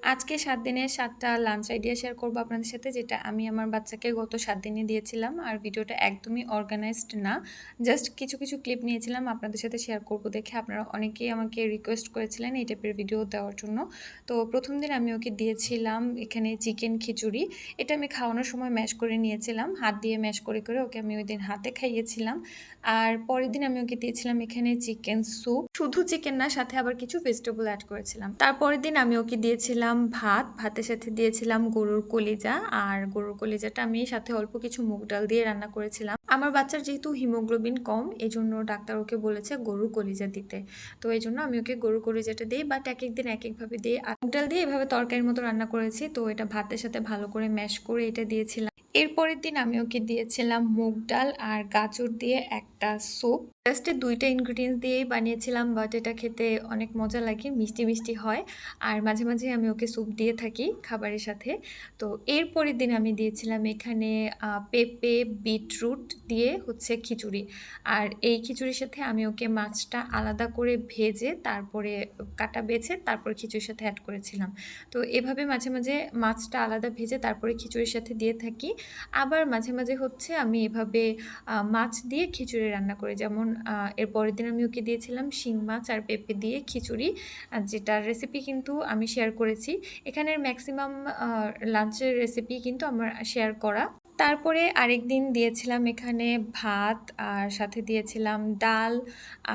আজকে ৭ দিনের ৭ টা লাঞ্চ আইডিয়া শেয়ার করব আপনাদের সাথে, যেটা আমি আমার বাচ্চাকে গত ৭ দিনে দিয়েছিলাম। আর ভিডিওটা একদমই অর্গানাইজড না। জাস্ট কিছু ক্লিপ নিয়েছিলাম আপনাদের সাথে শেয়ার করব দেখে। আপনারা অনেকেই আমাকে রিকোয়েস্ট করেছিলেন এই টাইপের ভিডিও দেওয়ার জন্য। তো ১ম দিন আমি ওকে দিয়েছিলাম এখানে চিকেন খিচুড়ি। এটা আমি খাওয়ানোর সময় ম্যাশ করে নিয়েছিলাম। হাত দিয়ে ম্যাশ করে ওকে আমি ওইদিন হাতে খাইয়েছিলাম। আর পরের দিন আমি ওকে দিয়েছিলাম এখানে চিকেন স্যুপ। শুধু চিকেন না, সাথে আবার কিছু ভেজিটেবল অ্যাড করেছিলাম। তারপরের দিন আমি ওকে দিয়েছিলাম ভাতের সাথে দিয়েছিলাম গরুর কলিজা। আর গরুর কলিজাটা আমি সাথে অল্প কিছু মুগ ডাল দিয়ে রান্না করেছিলাম। আমার বাচ্চার যেহেতু হিমোগ্লোবিন কম, এই জন্য ডাক্তার ওকে বলেছে গরুর কলিজা দিতে। তো এই জন্য আমি ওকে গরুর কলিজাটা দিই, বাট এক এক দিন এক একভাবে দিই। আর মুগ ডাল দিয়ে এভাবে তরকারির মতো রান্না করেছি, তো এটা ভাতের সাথে ভালো করে ম্যাশ করে এটা দিয়েছিলাম। এরপরের দিন আমি ওকে দিয়েছিলাম মুগ ডাল আর গাজর দিয়ে একটা স্যুপ। জাস্ট ২টা ইনগ্রিডিয়েন্টস দিয়েই বানিয়েছিলাম, বাট এটা খেতে অনেক মজা লাগে, মিষ্টি হয়। আর মাঝে মাঝে আমি ওকে স্যুপ দিয়ে থাকি খাবারের সাথে। তো এরপরের দিন আমি দিয়েছিলাম এখানে পেঁপে বিটরুট দিয়ে হচ্ছে খিচুড়ি। আর এই খিচুড়ির সাথে আমি ওকে মাছটা আলাদা করে ভেজে তারপরে কাটা বেছে তারপর খিচুড়ির সাথে অ্যাড করেছিলাম। তো এভাবে মাঝে মাঝে মাছটা আলাদা ভেজে তারপরে খিচুড়ির সাথে দিয়ে থাকি। আবার মাঝে মাঝে হচ্ছে আমি এভাবে মাছ দিয়ে খিচুড়ি রান্না করি। যেমন এর পরের দিন আমি ওকে দিয়েছিলাম শিং মাছ আর পেঁপে দিয়ে খিচুড়ি, যেটার রেসিপি কিন্তু আমি শেয়ার করেছি। এখানের ম্যাক্সিমাম লাঞ্চের রেসিপি কিন্তু আমার শেয়ার করা। তারপরে আরেকদিন দিয়েছিলাম এখানে ভাত, আর সাথে দিয়েছিলাম ডাল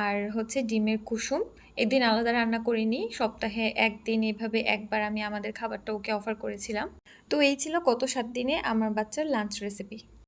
আর হচ্ছে ডিমের কুসুম। এদিন আলাদা রান্না করিনি, সপ্তাহে ১ দিন এভাবে একবার আমি আমাদের খাবারটা ওকে অফার করেছিলাম। তো এই ছিল গত ৭ দিনে আমার বাচ্চার লাঞ্চ রেসিপি।